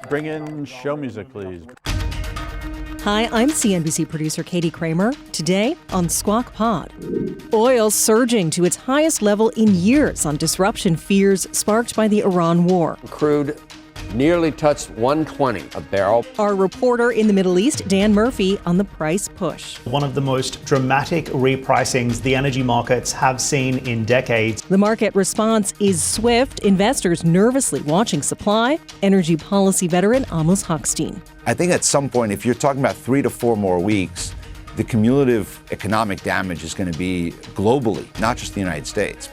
Bring in show music, please. Hi, I'm CNBC producer Kramer. Today on Squawk Pod. Oil surging to its highest level in years on disruption fears sparked by the Iran war. Crude nearly touched $120 a barrel. Our reporter in the Middle East, Dan Murphy, on the price push. One of the most dramatic repricings the energy markets have seen in decades. The market response is swift. Investors nervously watching supply. Energy policy veteran Amos Hochstein. I think at some point, if you're talking about 3 to 4 more weeks, the cumulative economic damage is going to be globally, not just the United States.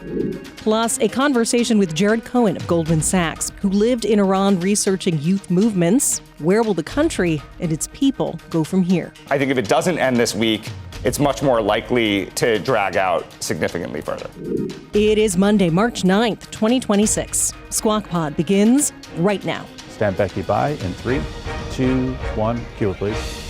Plus, a conversation with Cohen of Goldman Sachs, who lived in Iran researching youth movements. Where will the country and its people go from here? I think if it doesn't end this week, it's much more likely to drag out significantly further. It is Monday, March 9th, 2026. Squawk Pod begins right now. Stand Becky by in 3, 2, 1. Cue it, please.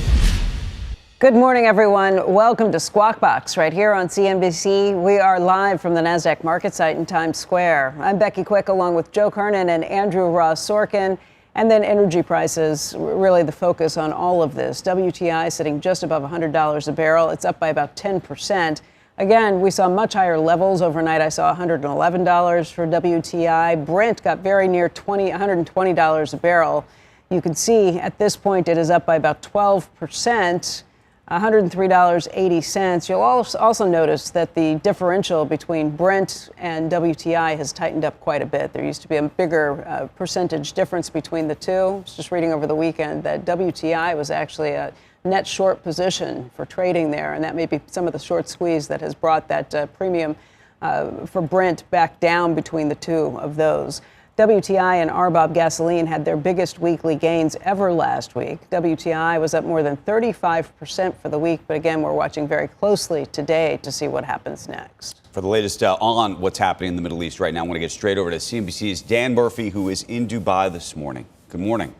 Good morning, everyone. Welcome to Squawk Box right here on CNBC. We are live from the NASDAQ market site in Times Square. I'm Becky Quick, along with Joe Kernen and Andrew Ross Sorkin. And then energy prices, really the focus on all of this. WTI sitting just above $100 a barrel. It's up by about 10%. Again, we saw much higher levels overnight. I saw $111 for WTI. Brent got very near $120 a barrel. You can see at this point it is up by about 12%. $103.80. You'll also notice that the differential between Brent and WTI has tightened up quite a bit. There used to be a bigger percentage difference between the two. I was just reading over the weekend that WTI was actually a net short position for trading there, and that may be some of the short squeeze that has brought that premium for Brent back down between the two of those. WTI and RBOB gasoline had their biggest weekly gains ever last week. WTI was up more than 35% for the week, but again, we're watching very closely today to see what happens next. For the latest on what's happening in the Middle East right now, I want to get straight over to CNBC's Dan Murphy, who is in Dubai this morning. Good morning.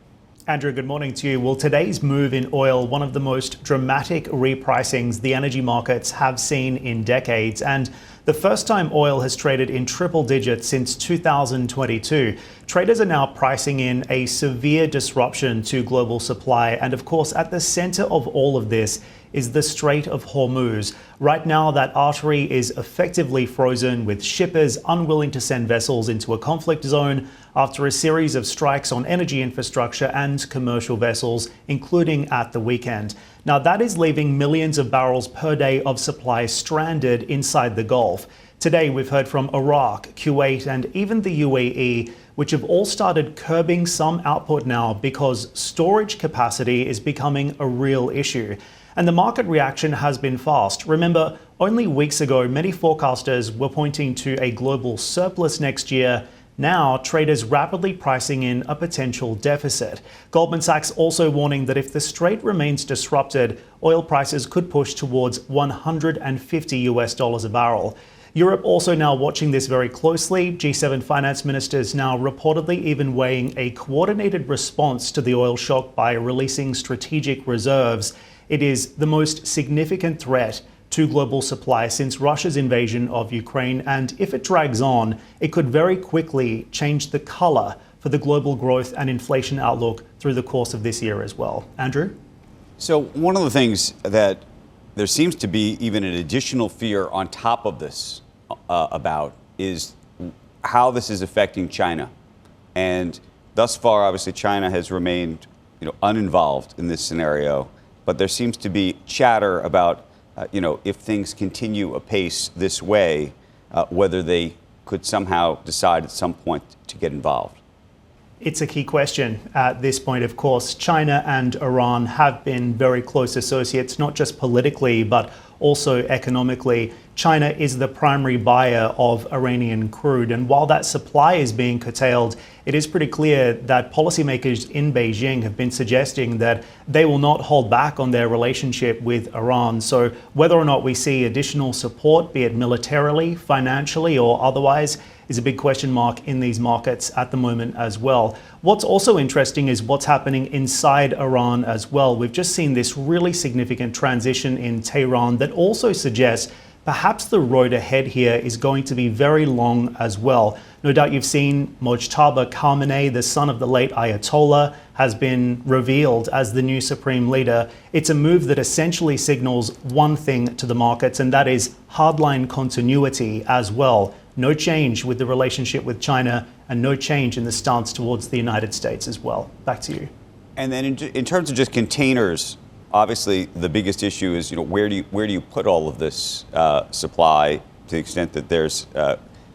Andrew, good morning to you. Well, today's move in oil, one of the most dramatic repricings the energy markets have seen in decades, and the first time oil has traded in triple digits since 2022. Traders are now pricing in a severe disruption to global supply. And of course, at the center of all of this is the Strait of Hormuz. Right now, that artery is effectively frozen, with shippers unwilling to send vessels into a conflict zone after a series of strikes on energy infrastructure and commercial vessels, including at the weekend. Now, that is leaving millions of barrels per day of supply stranded inside the Gulf. Today, we've heard from Iraq, Kuwait, and even the UAE, which have all started curbing some output now because storage capacity is becoming a real issue. And the market reaction has been fast. Remember, only weeks ago, many forecasters were pointing to a global surplus next year. Now, traders rapidly pricing in a potential deficit. Goldman Sachs also warning that if the strait remains disrupted, oil prices could push towards $150 a barrel. Europe also now watching this very closely. G7 finance ministers now reportedly even weighing a coordinated response to the oil shock by releasing strategic reserves. It is the most significant threat to global supply since Russia's invasion of Ukraine, and if it drags on, it could very quickly change the color for the global growth and inflation outlook through the course of this year as well. Andrew? So one of the things that there seems to be even an additional fear on top of this about is how this is affecting China. And thus far, obviously, China has remained uninvolved in this scenario, but there seems to be chatter about if things continue apace this way, whether they could somehow decide at some point to get involved. It's a key question at this point. Of course, China and Iran have been very close associates, not just politically, but also economically. China is the primary buyer of Iranian crude. And while that supply is being curtailed, it is pretty clear that policymakers in Beijing have been suggesting that they will not hold back on their relationship with Iran. So whether or not we see additional support, be it militarily, financially, or otherwise, is a big question mark in these markets at the moment as well. What's also interesting is what's happening inside Iran as well. We've just seen this really significant transition in Tehran that also suggests perhaps the road ahead here is going to be very long as well. No doubt you've seen Mojtaba Khamenei, the son of the late Ayatollah, has been revealed as the new supreme leader. It's a move that essentially signals one thing to the markets, and that is hardline continuity as well. No change with the relationship with China and no change in the stance towards the United States as well. Back to you. And then in terms of just containers, obviously the biggest issue is, where do you put all of this supply, to the extent that there's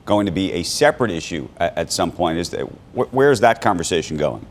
going to be a separate issue at some point? Where is that conversation going?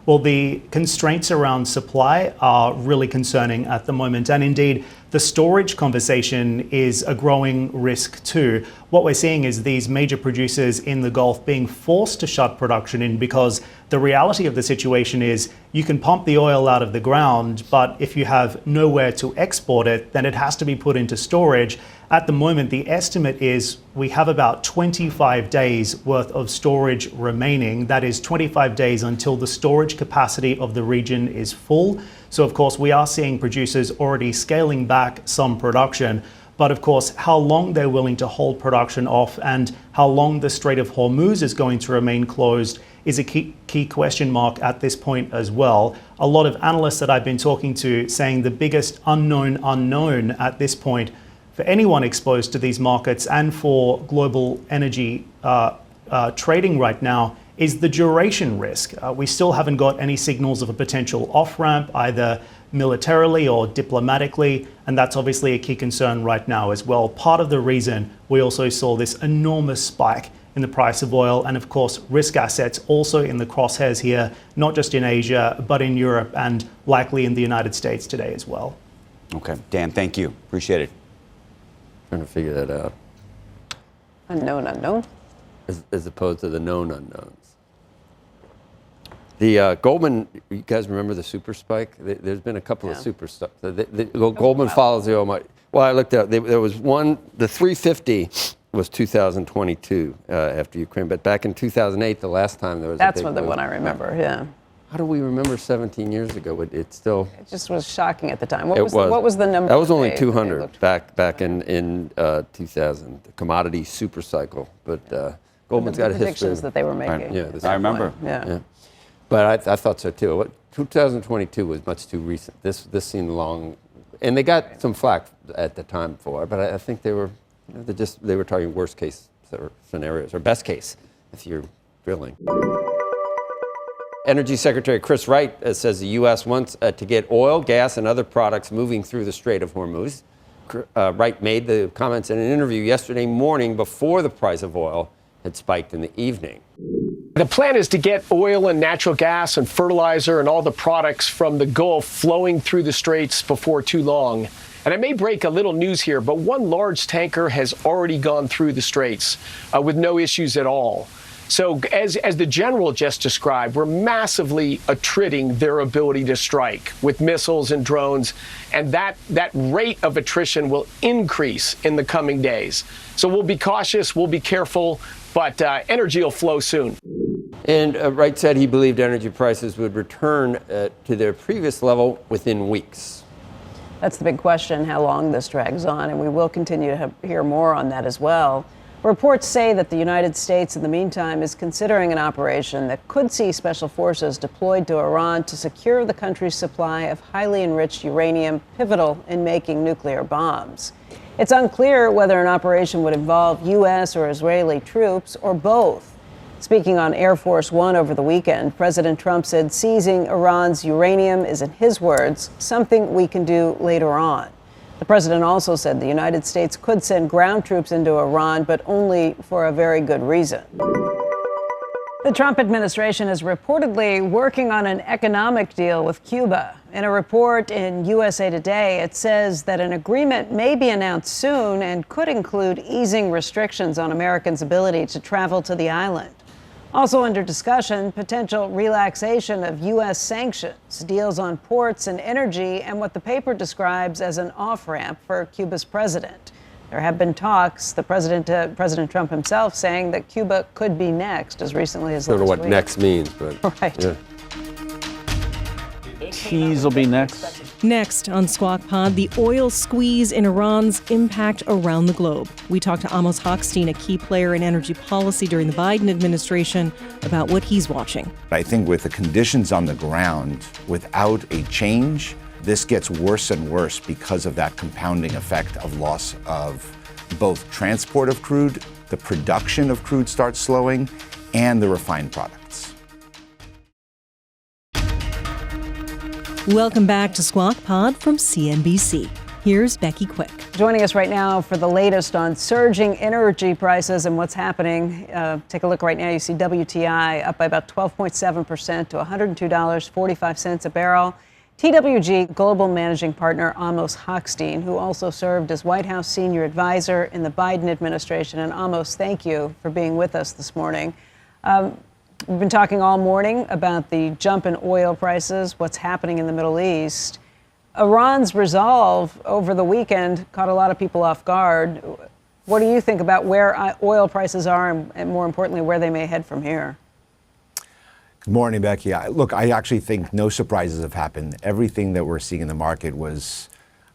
Well, the constraints around supply are really concerning at the moment. And indeed, the storage conversation is a growing risk too. What we're seeing is these major producers in the Gulf being forced to shut production in, because the reality of the situation is you can pump the oil out of the ground, but if you have nowhere to export it, then it has to be put into storage. At the moment, the estimate is we have about 25 days worth of storage remaining. That is 25 days until the storage capacity of the region is full. So, of course, we are seeing producers already scaling back some production. But, of course, how long they're willing to hold production off and how long the Strait of Hormuz is going to remain closed is a key question mark at this point as well. A lot of analysts that I've been talking to saying the biggest unknown at this point for anyone exposed to these markets and for global energy trading right now is the duration risk. We still haven't got any signals of a potential off-ramp, either militarily or diplomatically, and that's obviously a key concern right now as well. Part of the reason we also saw this enormous spike in the price of oil, and of course risk assets also in the crosshairs here, not just in Asia, but in Europe and likely in the United States today as well. Okay, Dan, thank you. Appreciate it. Trying to figure that out. Unknown. As opposed to the known unknowns. The Goldman, you guys remember the super spike? There's been a couple of super spikes. Goldman follows the oil market. Well, I looked at there was one, the 350 was 2022 after Ukraine, but back in 2008, the last time there was That's a big the one I remember, yeah. How do we remember 17 years ago? It still... It just was shocking at the time. What was the number? That was only 200 back in 2000, the commodity super cycle. But Goldman's got a history. Predictions that they were making. Yeah, I remember. Yeah. But I thought so too. 2022 was much too recent. This seemed long, and they got some flack at the time for it. But I think they were targeting worst case scenarios or best case if you're drilling. Energy Secretary Chris Wright says the U.S. wants to get oil, gas, and other products moving through the Strait of Hormuz. Wright made the comments in an interview yesterday morning before the price of oil had spiked in the evening. The plan is to get oil and natural gas and fertilizer and all the products from the Gulf flowing through the straits before too long. And I may break a little news here, but one large tanker has already gone through the straits with no issues at all. So as the general just described, we're massively attriting their ability to strike with missiles and drones, and that rate of attrition will increase in the coming days. So we'll be cautious, we'll be careful, but energy will flow soon. And Wright said he believed energy prices would return to their previous level within weeks. That's the big question, how long this drags on, and we will continue to hear more on that as well. Reports say that the United States, in the meantime, is considering an operation that could see special forces deployed to Iran to secure the country's supply of highly enriched uranium, pivotal in making nuclear bombs. It's unclear whether an operation would involve U.S. or Israeli troops or both. Speaking on Air Force One over the weekend, President Trump said seizing Iran's uranium is, in his words, something we can do later on. The president also said the United States could send ground troops into Iran, but only for a very good reason. The Trump administration is reportedly working on an economic deal with Cuba. In a report in USA Today, it says that an agreement may be announced soon and could include easing restrictions on Americans' ability to travel to the island. Also under discussion, potential relaxation of U.S. sanctions, deals on ports and energy, and what the paper describes as an off-ramp for Cuba's president. There have been talks, President Trump himself saying that Cuba could be next as recently as last week. I don't know what next means, but... Right. Yeah. Cheese will be next. Next on Squawk Pod, the oil squeeze in Iran's impact around the globe. We talk to Amos Hochstein, a key player in energy policy during the Biden administration, about what he's watching. I think with the conditions on the ground, without a change, this gets worse and worse because of that compounding effect of loss of both transport of crude, the production of crude starts slowing, and the refined products. Welcome back to Squawk Pod from CNBC. Here's Becky Quick. Joining us right now for the latest on surging energy prices and what's happening. Take a look right now. You see WTI up by about 12.7% to $102.45 a barrel. TWG Global Managing Partner Amos Hochstein, who also served as White House senior advisor in the Biden administration. And Amos, thank you for being with us this morning. We've been talking all morning about the jump in oil prices, what's happening in the Middle East. Iran's resolve over the weekend caught a lot of people off guard. What do you think about where oil prices are and more importantly, where they may head from here? Good morning, Becky. I actually think no surprises have happened. Everything that we're seeing in the market was,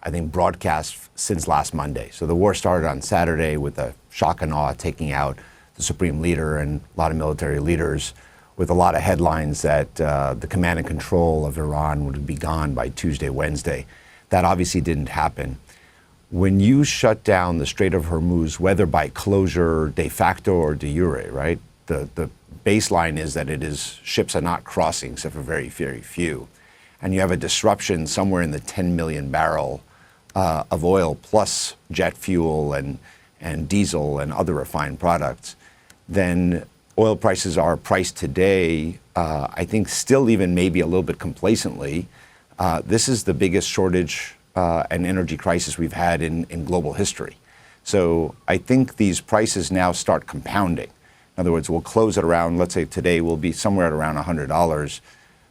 I think, broadcast since last Monday. So the war started on Saturday with a shock and awe, taking out the supreme leader and a lot of military leaders, with a lot of headlines that the command and control of Iran would be gone by Tuesday, Wednesday. That obviously didn't happen. When you shut down the Strait of Hormuz, whether by closure de facto or de jure, right? The baseline is that ships are not crossing except for very, very few. And you have a disruption somewhere in the 10 million barrel of oil plus jet fuel and diesel and other refined products. Then oil prices are priced today, I think still even maybe a little bit complacently. This is the biggest shortage and energy crisis we've had in global history. So I think these prices now start compounding. In other words, we'll close at around, let's say today we'll be somewhere at around $100.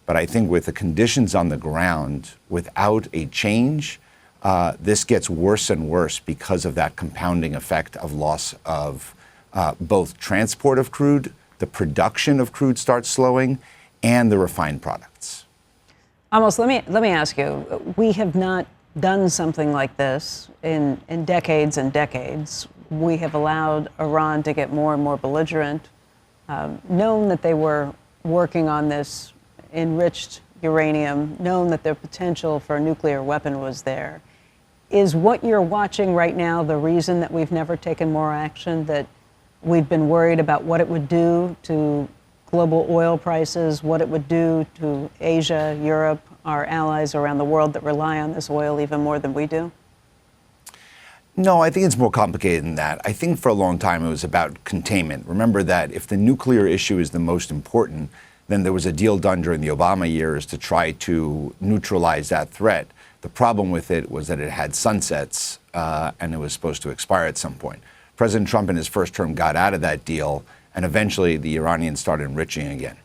But I think with the conditions on the ground, without a change, this gets worse and worse because of that compounding effect of loss of both transport of crude, the production of crude starts slowing, and the refined products. Amos, let me ask you. We have not done something like this in decades and decades. We have allowed Iran to get more and more belligerent, known that they were working on this enriched uranium, known that their potential for a nuclear weapon was there. Is what you're watching right now the reason that we've never taken more action, that we've been worried about what it would do to global oil prices, what it would do to Asia, Europe, our allies around the world that rely on this oil even more than we do? No, I think it's more complicated than that. I think for a long time it was about containment. Remember that if the nuclear issue is the most important, then there was a deal done during the Obama years to try to neutralize that threat. The problem with it was that it had sunsets and it was supposed to expire at some point. President Trump in his first term got out of that deal, and eventually the Iranians started enriching again.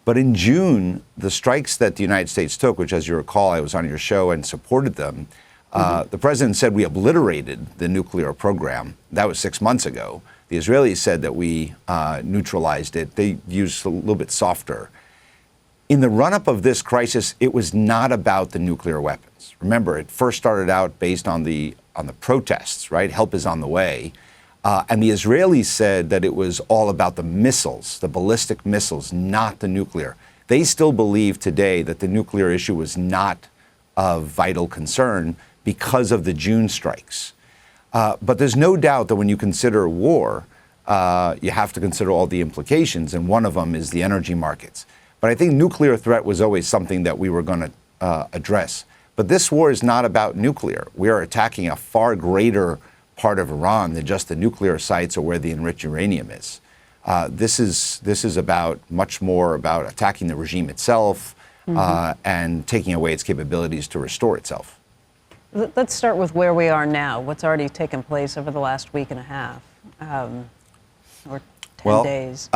But in June, the strikes that the United States took, which, as you recall, I was on your show and supported them, the president said we obliterated the nuclear program. That was 6 months ago. The Israelis said that we neutralized it. They used a little bit softer. In the run-up of this crisis, it was not about the nuclear weapons. Remember, it first started out based on the protests, right? Help is on the way. And the Israelis said that it was all about the missiles, the ballistic missiles, not the nuclear. They still believe today that the nuclear issue was not of vital concern because of the June strikes. But there's no doubt that when you consider war, you have to consider all the implications, and one of them is the energy markets. But I think nuclear threat was always something that we were going to address. But this war is not about nuclear. We are attacking a far greater part of Iran than just the nuclear sites or where the enriched uranium is. This is about much more about attacking the regime itself and taking away its capabilities to restore itself. Let's start with where we are now. What's already taken place over the last week and a half, or 10 days?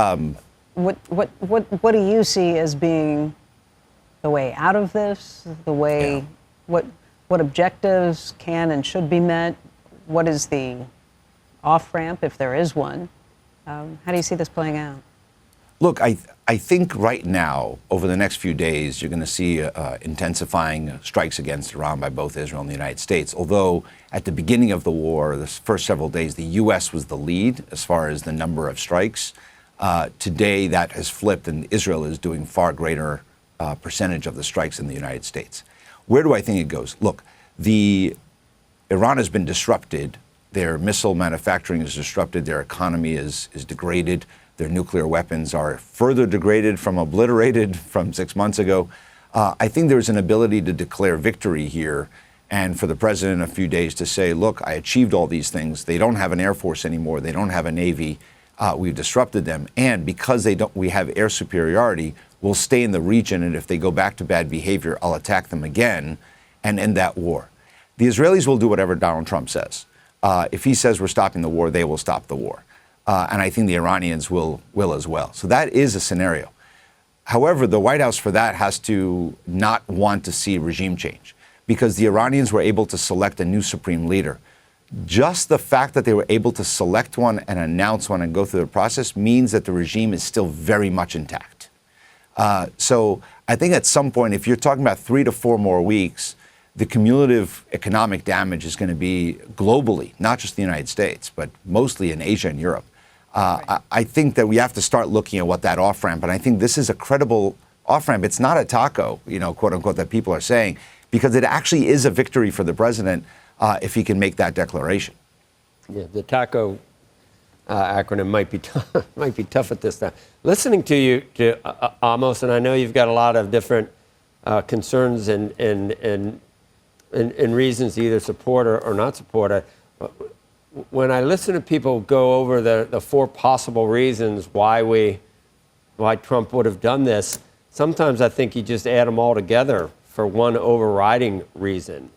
What do you see as being the way out of this? The way what objectives can and should be met? What is the off-ramp, if there is one? How do you see this playing out? Look, I think right now, over the next few days, you're going to see intensifying strikes against Iran by both Israel and the United States. Although at the beginning of the war, the first several days, the U.S. was the lead as far as the number of strikes. Today, that has flipped, and Israel is doing far greater percentage of the strikes than the United States. Where do I think it goes? Look, Iran has been disrupted. Their missile manufacturing is disrupted. Their economy is degraded. Their nuclear weapons are further degraded from obliterated from 6 months ago. I think there's an ability to declare victory here, and for the president in a few days to say, look, I achieved all these things. They don't have an air force anymore. They don't have a navy. We've disrupted them. And because we have air superiority, we'll stay in the region, and if they go back to bad behavior, I'll attack them again and end that war. The Israelis will do whatever Donald Trump says. If he says we're stopping the war, they will stop the war. And I think the Iranians will as well. So that is a scenario. However, the White House for that has to not want to see regime change, because the Iranians were able to select a new supreme leader. Just the fact that they were able to select one and announce one and go through the process means that the regime is still very much intact. So I think at some point, if you're talking about 3 to 4 more weeks, the cumulative economic damage is going to be globally, not just the United States, but mostly in Asia and Europe. I think that we have to start looking at what that off-ramp, and I think this is a credible off-ramp. It's not a taco, quote unquote, that people are saying, because it actually is a victory for the president if he can make that declaration. Yeah, the taco acronym might be tough at this time. Listening to you, Amos, and I know you've got a lot of different concerns and reasons to either support or not support. When I listen to people go over the 4 possible reasons why Trump would have done this, sometimes I think you just add them all together for one overriding reason.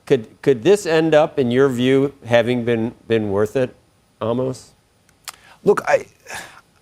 Could this end up, in your view, having been worth it, Amos? Look,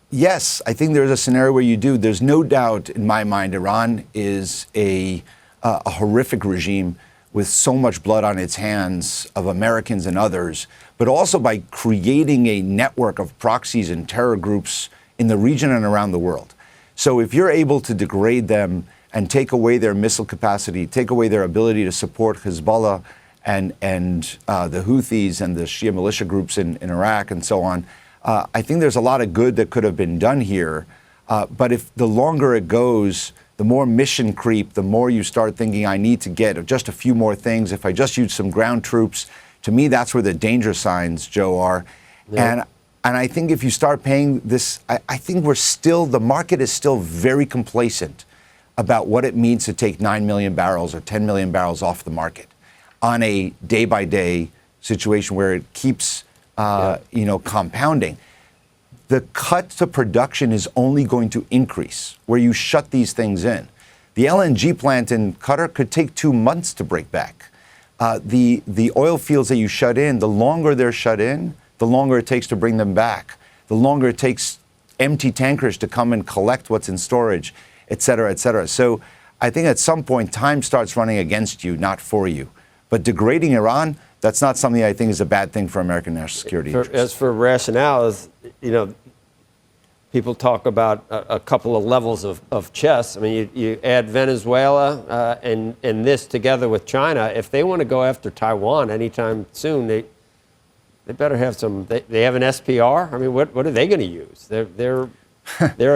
yes, I think there's a scenario where you do. There's no doubt in my mind Iran is a horrific regime with so much blood on its hands of Americans and others, but also by creating a network of proxies and terror groups in the region and around the world. So if you're able to degrade them and take away their missile capacity, take away their ability to support Hezbollah and the Houthis and the Shia militia groups in Iraq and so on, I think there's a lot of good that could have been done here. But if the longer it goes, the more mission creep, the more you start thinking, I need to get just a few more things. If I just use some ground troops, to me, that's where the danger signs, Joe, are. Yeah. And I think if you start paying this, I think the market is still very complacent about what it means to take 9 million barrels or 10 million barrels off the market on a day-by-day situation where it keeps, compounding. The cut to production is only going to increase where you shut these things in. The LNG plant in Qatar could take 2 months to break back. The oil fields that you shut in, the longer they're shut in, the longer it takes to bring them back, the longer it takes empty tankers to come and collect what's in storage, et cetera, et cetera. So I think at some point time starts running against you, not for you. But degrading Iran, that's not something I think is a bad thing for American national security interests. As for rationale, people talk about a couple of levels of chess. I mean, you add Venezuela and this together with China. If they want to go after Taiwan anytime soon, they better have some. They have an SPR. I mean, what are they going to use? Their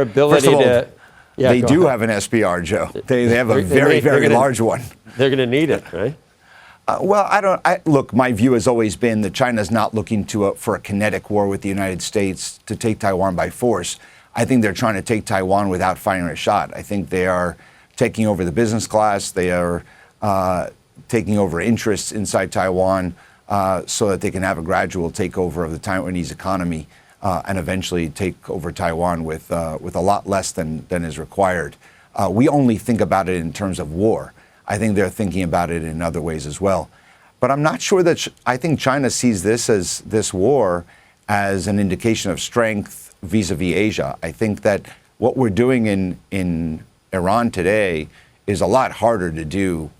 ability to. Yeah, they do have an SPR, Joe. They have a very large one. They're going to need it, right? Look, my view has always been that China's not looking for a kinetic war with the United States to take Taiwan by force. I think they're trying to take Taiwan without firing a shot. I think they are taking over the business class. They are taking over interests inside Taiwan so that they can have a gradual takeover of the Taiwanese economy and eventually take over Taiwan with a lot less than is required. We only think about it in terms of war. I think they're thinking about it in other ways as well. But I'm not sure that I think China sees this war as an indication of strength vis-a-vis Asia. I think that what we're doing in Iran today is a lot harder to do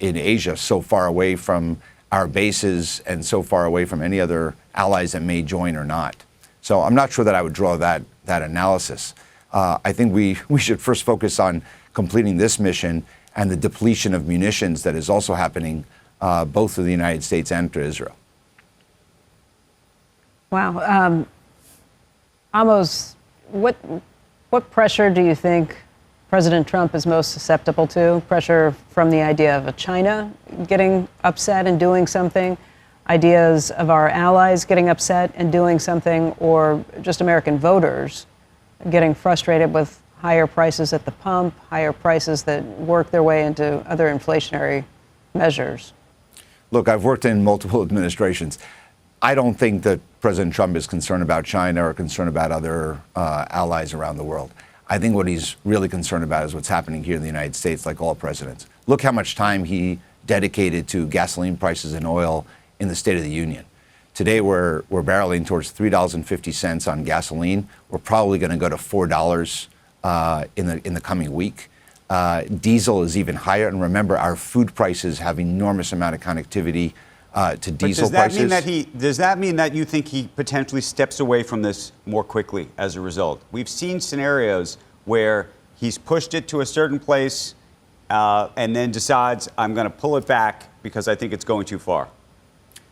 in Asia, so far away from our bases and so far away from any other allies that may join or not. So I'm not sure that I would draw that analysis. I think we should first focus on completing this mission and the depletion of munitions that is also happening both to the United States and to Israel. Wow. Amos, what pressure do you think President Trump is most susceptible to? Pressure from the idea of China getting upset and doing something, ideas of our allies getting upset and doing something, or just American voters getting frustrated with higher prices at the pump, higher prices that work their way into other inflationary measures? Look, I've worked in multiple administrations. I don't think that President Trump is concerned about China or concerned about other allies around the world. I think what he's really concerned about is what's happening here in the United States, like all presidents. Look how much time he dedicated to gasoline prices and oil in the State of the Union. Today, we're barreling towards $3.50 on gasoline. We're probably going to go to $4 in the coming week. Diesel is even higher. And remember, our food prices have enormous amount of connectivity to diesel prices. Does that mean that you think he potentially steps away from this more quickly as a result? We've seen scenarios where he's pushed it to a certain place and then decides, I'm going to pull it back because I think it's going too far.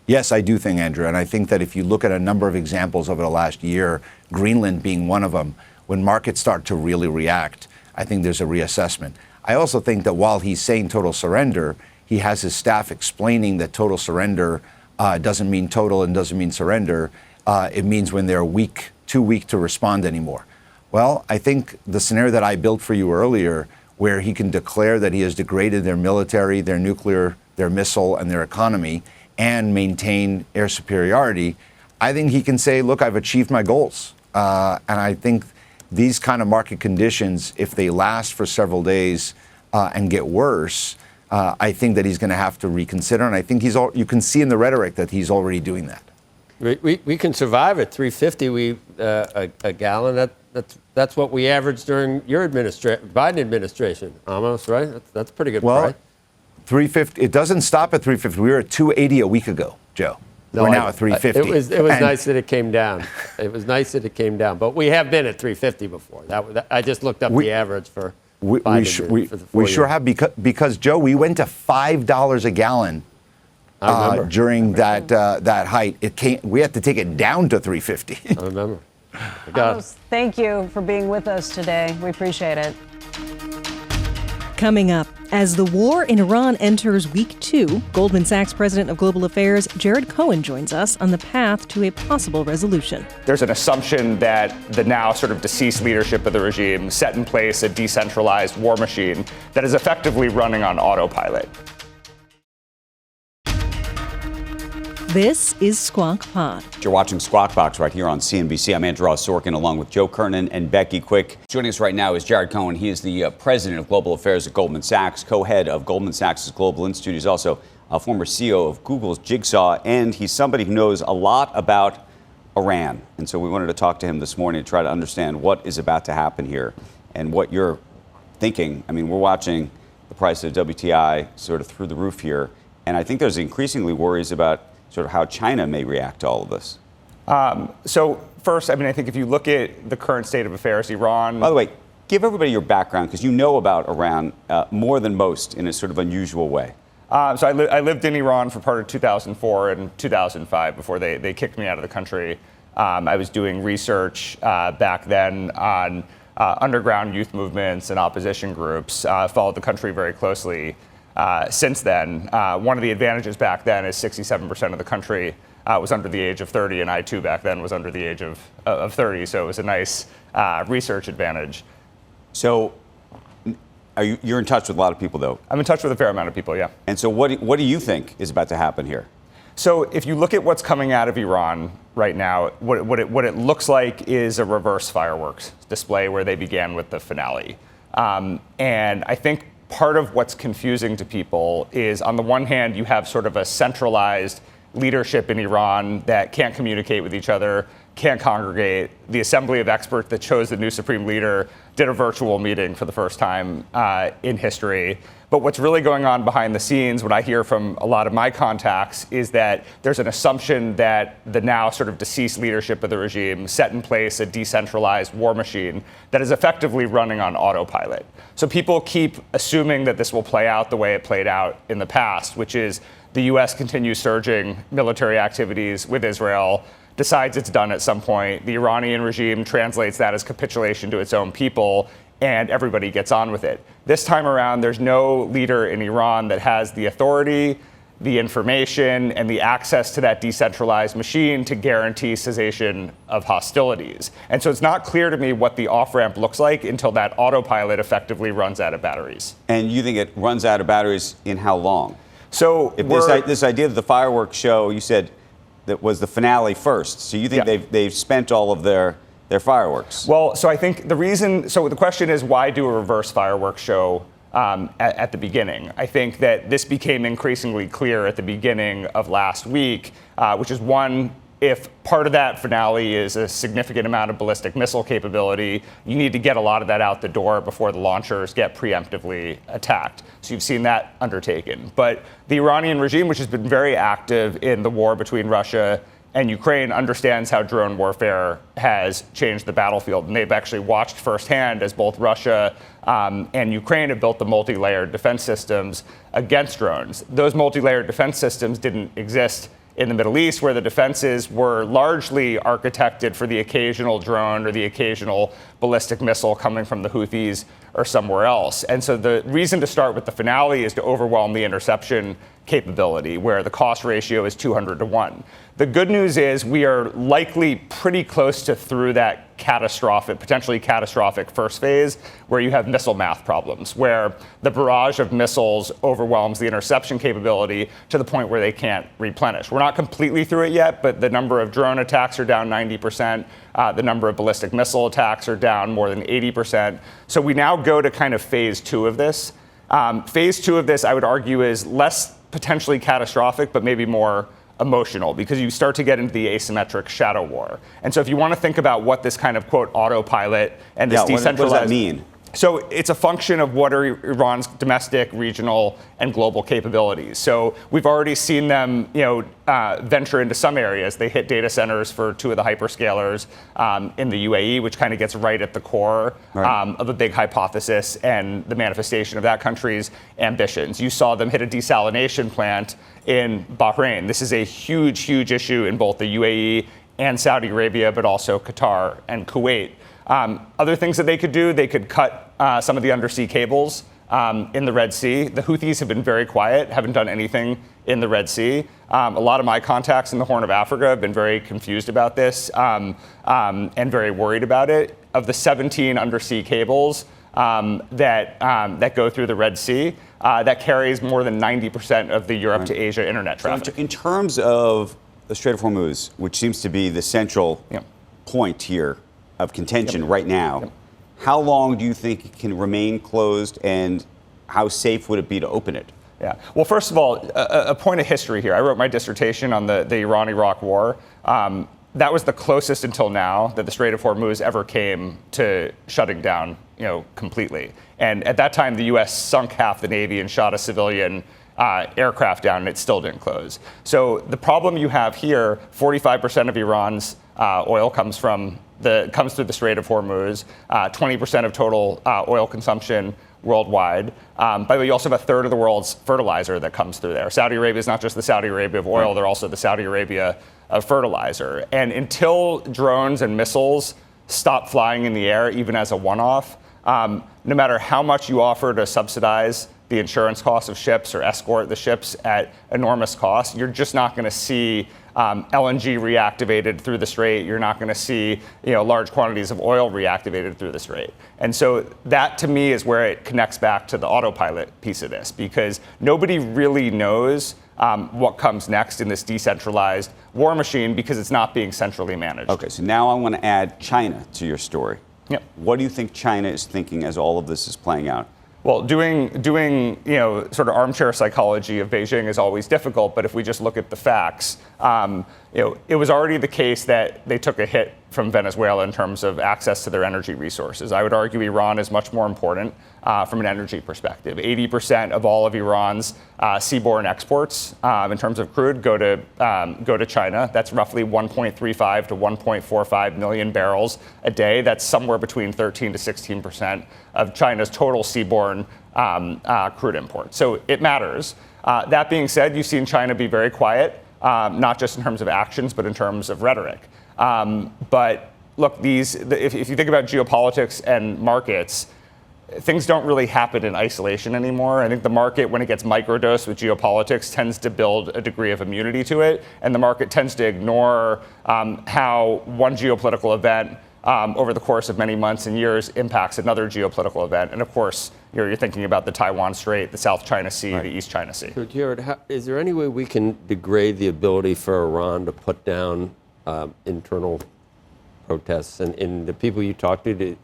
Yes, I do think, Andrew. And I think that if you look at a number of examples over the last year, Greenland being one of them, when markets start to really react, I think there's a reassessment. I also think that while he's saying total surrender, he has his staff explaining that total surrender doesn't mean total and doesn't mean surrender. It means when they're too weak to respond anymore. Well, I think the scenario that I built for you earlier, where he can declare that he has degraded their military, their nuclear, their missile, and their economy, and maintain air superiority, I think he can say, look, I've achieved my goals. And I think these kind of market conditions, if they last for several days and get worse, I think that he's going to have to reconsider. And I think you can see in the rhetoric that he's already doing that. We can survive at $3.50 a gallon. That's what we averaged during your Biden administration, almost, right? That's a pretty good price. $3.50. It doesn't stop at $3.50. We were at $2.80 a week ago, Joe. We're now at $3.50. It was nice that it came down. It was nice that it came down. But we have been at $3.50 before. I just looked up the average for Biden. We sure have, because Joe, we went to $5 a gallon during that height. We had to take it down to $3.50. I remember. Thank you for being with us today. We appreciate it. Coming up, as the war in Iran enters week 2, Goldman Sachs President of Global Affairs, Jared Cohen, joins us on the path to a possible resolution. There's an assumption that the now sort of deceased leadership of the regime set in place a decentralized war machine that is effectively running on autopilot. This is Squawk Pod. You're watching Squawk Box right here on CNBC. I'm Andrew Sorkin, along with Joe Kernen and Becky Quick. Joining us right now is Jared Cohen. He is the president of global affairs at Goldman Sachs, co-head of Goldman Sachs' Global Institute. He's also a former CEO of Google's Jigsaw, and he's somebody who knows a lot about Iran. And so we wanted to talk to him this morning to try to understand what is about to happen here and what you're thinking. I mean, we're watching the price of WTI sort of through the roof here, and I think there's increasingly worries about sort of how China may react to all of this. So first, I mean, I think if you look at the current state of affairs, Iran... By the way, give everybody your background, because you know about Iran more than most in a sort of unusual way. So I lived in Iran for part of 2004 and 2005 before they kicked me out of the country. I was doing research back then on underground youth movements and opposition groups, followed the country very closely. Since then, one of the advantages back then is 67% of the country was under the age of 30, and I too back then was under the age of 30, so it was a nice research advantage. So you're in touch with a lot of people, though? I'm in touch with a fair amount of people, yeah. And so what do you think is about to happen here? So if you look at what's coming out of Iran right now, what it looks like is a reverse fireworks display where they began with the finale. And I think part of what's confusing to people is, on the one hand, you have sort of a centralized leadership in Iran that can't communicate with each other, can't congregate. The assembly of experts that chose the new supreme leader did a virtual meeting for the first time in history. But what's really going on behind the scenes, what I hear from a lot of my contacts, is that there's an assumption that the now sort of deceased leadership of the regime set in place a decentralized war machine that is effectively running on autopilot. So people keep assuming that this will play out the way it played out in the past, which is the U.S. continues surging military activities with Israel, decides it's done at some point. The Iranian regime translates that as capitulation to its own people, and everybody gets on with it. This time around, there's no leader in Iran that has the authority, the information, and the access to that decentralized machine to guarantee cessation of hostilities. And so it's not clear to me what the off-ramp looks like until that autopilot effectively runs out of batteries. And you think it runs out of batteries in how long? So if this idea of the fireworks show, you said that was the finale first. So you think they've spent all of their fireworks? Well, so I think the question is, why do a reverse fireworks show at the beginning? I think that this became increasingly clear at the beginning of last week, which is one, if part of that finale is a significant amount of ballistic missile capability, you need to get a lot of that out the door before the launchers get preemptively attacked. So you've seen that undertaken. But the Iranian regime, which has been very active in the war between Russia and Ukraine, understands how drone warfare has changed the battlefield. And they've actually watched firsthand as both Russia and Ukraine have built the multi-layered defense systems against drones. Those multi-layered defense systems didn't exist in the Middle East, where the defenses were largely architected for the occasional drone or the occasional ballistic missile coming from the Houthis or somewhere else. And so the reason to start with the finale is to overwhelm the interception capability, where the cost ratio is 200 to 1. The good news is we are likely pretty close to through that potentially catastrophic first phase, where you have missile math problems, where the barrage of missiles overwhelms the interception capability to the point where they can't replenish. We're not completely through it yet, but the number of drone attacks are down 90%. The number of ballistic missile attacks are down more than 80%. So we now go to kind of phase two of this. Phase two of this, I would argue, is less potentially catastrophic, but maybe more emotional, because you start to get into the asymmetric shadow war. And so if you want to think about what this kind of, quote, autopilot and this decentralized... What does that mean? So it's a function of what are Iran's domestic, regional, and global capabilities. So we've already seen them, venture into some areas. They hit data centers for two of the hyperscalers in the UAE, which kind of gets right at the core of a big hypothesis and the manifestation of that country's ambitions. You saw them hit a desalination plant in Bahrain. This is a huge, huge issue in both the UAE and Saudi Arabia, but also Qatar and Kuwait. Other things that they could do, they could cut some of the undersea cables in the Red Sea. The Houthis have been very quiet, haven't done anything in the Red Sea. A lot of my contacts in the Horn of Africa have been very confused about this and very worried about it. Of the 17 undersea cables that go through the Red Sea, that carries more than 90% of the Europe to Asia internet traffic. So in terms of the Strait of Hormuz, which seems to be the central point here of contention right now, how long do you think it can remain closed, and how safe would it be to open it? Yeah. Well, first of all, a point of history here. I wrote my dissertation on the Iran-Iraq war. That was the closest until now that the Strait of Hormuz ever came to shutting down, completely. And at that time, the U.S. sunk half the Navy and shot a civilian aircraft down, and it still didn't close. So the problem you have here, 45% of Iran's oil comes through the Strait of Hormuz, 20% of total oil consumption worldwide. By the way, you also have a third of the world's fertilizer that comes through there. Saudi Arabia is not just the Saudi Arabia of oil, they're also the Saudi Arabia of fertilizer. And until drones and missiles stop flying in the air, even as a one-off, no matter how much you offer to subsidize the insurance costs of ships or escort the ships at enormous cost, you're just not going to see LNG reactivated through the Strait. You're not going to see large quantities of oil reactivated through the Strait. And so that, to me, is where it connects back to the autopilot piece of this, because nobody really knows what comes next in this decentralized war machine, because it's not being centrally managed. Okay, so now I want to add China to your story. Yep. What do you think China is thinking as all of this is playing out? Well, doing sort of armchair psychology of Beijing is always difficult, but if we just look at the facts, it was already the case that they took a hit from Venezuela in terms of access to their energy resources. I would argue Iran is much more important from an energy perspective. 80% of all of Iran's seaborne exports in terms of crude go to China. That's roughly 1.35 to 1.45 million barrels a day. That's somewhere between 13 to 16% of China's total seaborne crude imports. So it matters. That being said, you've seen China be very quiet, not just in terms of actions, but in terms of rhetoric. But look, if you think about geopolitics and markets, things don't really happen in isolation anymore. I think the market, when it gets microdosed with geopolitics, tends to build a degree of immunity to it, and the market tends to ignore how one geopolitical event over the course of many months and years impacts another geopolitical event. And of course, you're thinking about the Taiwan Strait, the South China Sea, the East China Sea. So Jared, is there any way we can degrade the ability for Iran to put down internal protests? And the people you talk to,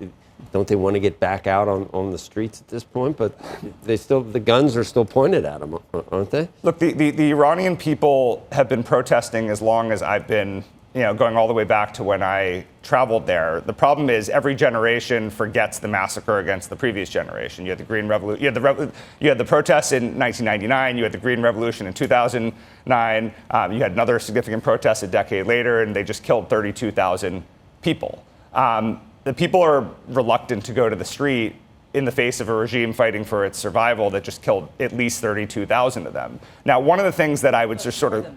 don't they want to get back out on the streets at this point? But the guns are still pointed at them, aren't they? Look, the Iranian people have been protesting as long as I've been, going all the way back to when I traveled there. The problem is every generation forgets the massacre against the previous generation. You had the Green Revolution, you had the protests in 1999, you had the Green Revolution in 2009, you had another significant protest a decade later, and they just killed 32,000 people. The people are reluctant to go to the street in the face of a regime fighting for its survival that just killed at least 32,000 of them. Now, one of the things that I would just sort of...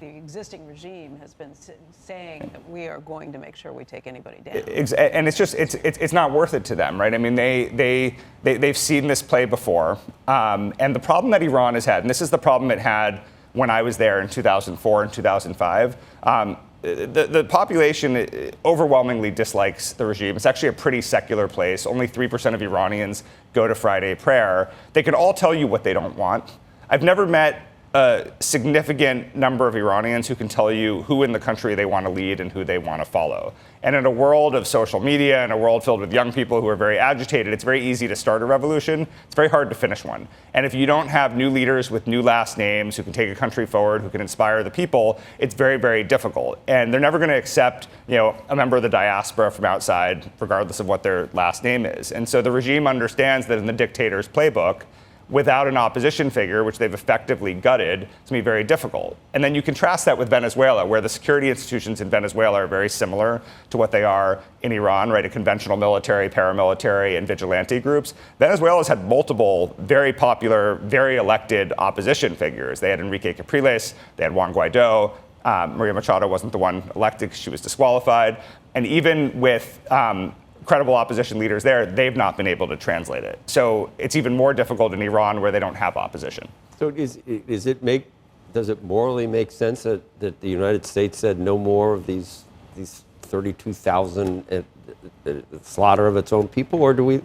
The existing regime has been saying that we are going to make sure we take anybody down. And it's not worth it to them, right? I mean, they've seen this play before. And the problem that Iran has had, and this is the problem it had when I was there in 2004 and 2005, the population overwhelmingly dislikes the regime. It's actually a pretty secular place. Only 3% of Iranians go to Friday prayer. They can all tell you what they don't want. I've never met a significant number of Iranians who can tell you who in the country they want to lead and who they want to follow. And in a world of social media and a world filled with young people who are very agitated, it's very easy to start a revolution. It's very hard to finish one. And if you don't have new leaders with new last names who can take a country forward, who can inspire the people, it's very, very difficult. And they're never going to accept, a member of the diaspora from outside, regardless of what their last name is. And so the regime understands that in the dictator's playbook, without an opposition figure, which they've effectively gutted, it's going to be very difficult. And then you contrast that with Venezuela, where the security institutions in Venezuela are very similar to what they are in Iran, right? A conventional military, paramilitary, and vigilante groups. Venezuela's had multiple very popular, very elected opposition figures. They had Enrique Capriles, they had Juan Guaido. Maria Machado wasn't the one elected because she was disqualified. And even with credible opposition leaders there, they've not been able to translate it. So it's even more difficult in Iran where they don't have opposition. So does it morally make sense that the United States said no more of these 32,000 slaughter of its own people, or do we?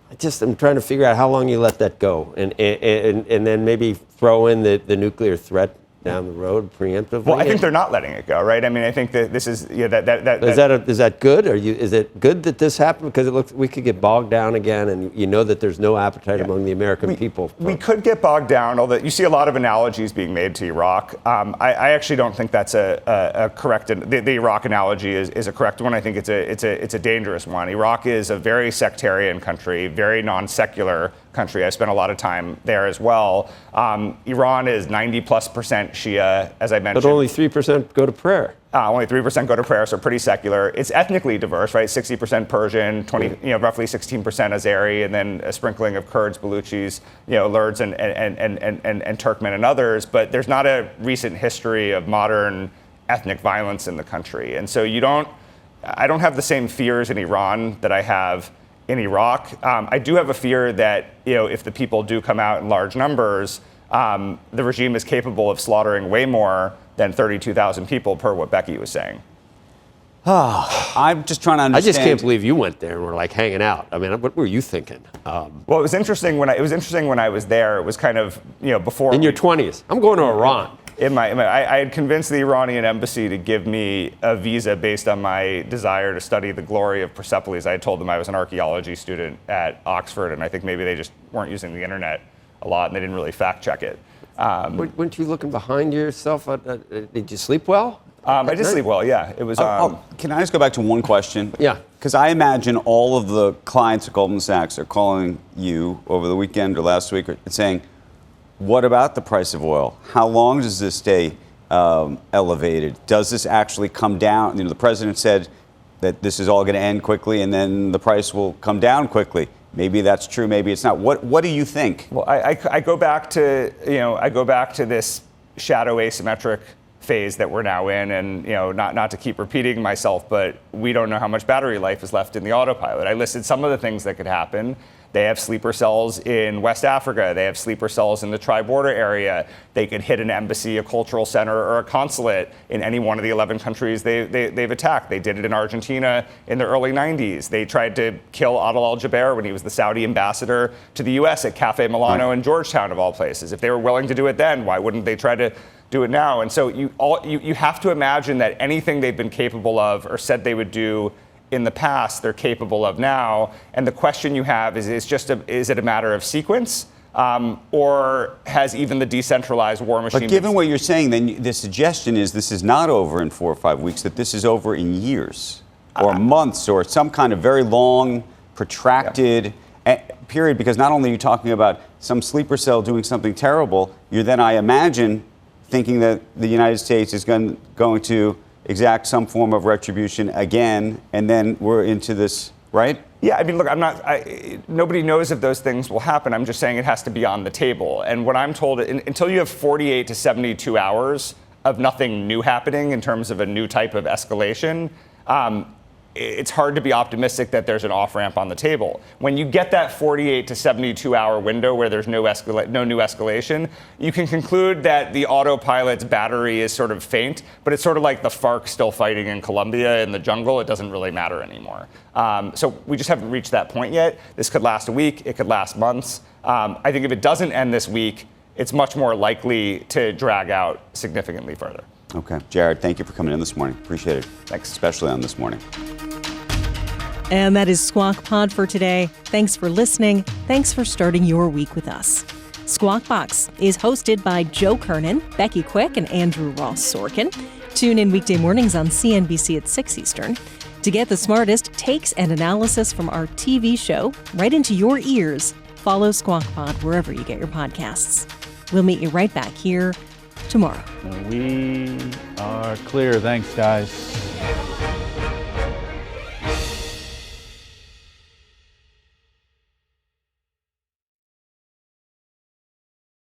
I'm trying to figure out how long you let that go, and then maybe throw in the nuclear threat down the road preemptively. Well, I think they're not letting it go, right? I mean, I think that this is is that good? Is it good that this happened? Because we could get bogged down again, and that there's no appetite among the American people. We could get bogged down, although you see a lot of analogies being made to Iraq. I actually don't think that's a correct. The Iraq analogy is a correct one. I think it's a dangerous one. Iraq is a very sectarian country, very non-secular country. I spent a lot of time there as well. Iran is 90+% Shia, as I mentioned. But only 3% go to prayer. Only 3% go to prayer, so pretty secular. It's ethnically diverse, right? 60% Persian, roughly 16% Azeri, and then a sprinkling of Kurds, Baluchis, Lurds, and Turkmen and others. But there's not a recent history of modern ethnic violence in the country, and so I don't have the same fears in Iran that I have in Iraq. I do have a fear that if the people do come out in large numbers, the regime is capable of slaughtering way more than 32,000 people, per what Becky was saying. I'm just trying to understand. I just can't believe you went there and were like hanging out. I mean, what were you thinking? Well, it was interesting when I was there. It was kind of before. In your 20s, I'm going to Iran. I had convinced the Iranian embassy to give me a visa based on my desire to study the glory of Persepolis. I had told them I was an archaeology student at Oxford, and I think maybe they just weren't using the internet a lot and they didn't really fact check it. Weren't you looking behind yourself? Did you sleep well? I did sleep well, yeah. It was. Can I just go back to one question? Yeah. Because I imagine all of the clients at Goldman Sachs are calling you over the weekend or last week and saying, what about the price of oil? How long does this stay elevated? Does this actually come down? The president said that this is all going to end quickly and then the price will come down quickly. Maybe that's true, maybe it's not. What do you think? Well, I go back to, this shadow asymmetric phase that we're now in, and not to keep repeating myself, but we don't know how much battery life is left in the autopilot. I listed some of the things that could happen. They have sleeper cells in West Africa. They have sleeper cells in the tri-border area. They could hit an embassy, a cultural center, or a consulate in any one of the 11 countries they've attacked. They did it in Argentina in the early 90s. They tried to kill Adel al-Jaber when he was the Saudi ambassador to the U.S. at Cafe Milano in Georgetown, of all places. If they were willing to do it then, why wouldn't they try to do it now? And so you have to imagine that anything they've been capable of or said they would do in the past, they're capable of now. And the question you have is it a matter of sequence? Or has even the decentralized war machine... But given what you're saying, then the suggestion is this is not over in 4 or 5 weeks, that this is over in years or months or some kind of very long, protracted period. Because not only are you talking about some sleeper cell doing something terrible, you're then, I imagine, thinking that the United States is going to exact some form of retribution again, and then we're into this, right? Yeah, I mean, look, nobody knows if those things will happen. I'm just saying it has to be on the table. And what I'm told, until you have 48 to 72 hours of nothing new happening in terms of a new type of escalation, it's hard to be optimistic that there's an off-ramp on the table. When you get that 48 to 72 hour window where there's no new escalation, you can conclude that the autopilot's battery is sort of faint, but it's sort of like the FARC still fighting in Colombia in the jungle. It doesn't really matter anymore. So we just haven't reached that point yet. This could last a week. It could last months. I think if it doesn't end this week, it's much more likely to drag out significantly further. Okay. Jared, thank you for coming in this morning. Appreciate it. Thanks. Especially on this morning. And that is Squawk Pod for today. Thanks for listening. Thanks for starting your week with us. Squawk Box is hosted by Joe Kernen, Becky Quick, and Andrew Ross Sorkin. Tune in weekday mornings on CNBC at 6 Eastern to get the smartest takes and analysis from our TV show right into your ears. Follow Squawk Pod wherever you get your podcasts. We'll meet you right back here tomorrow. We are clear. Thanks, guys.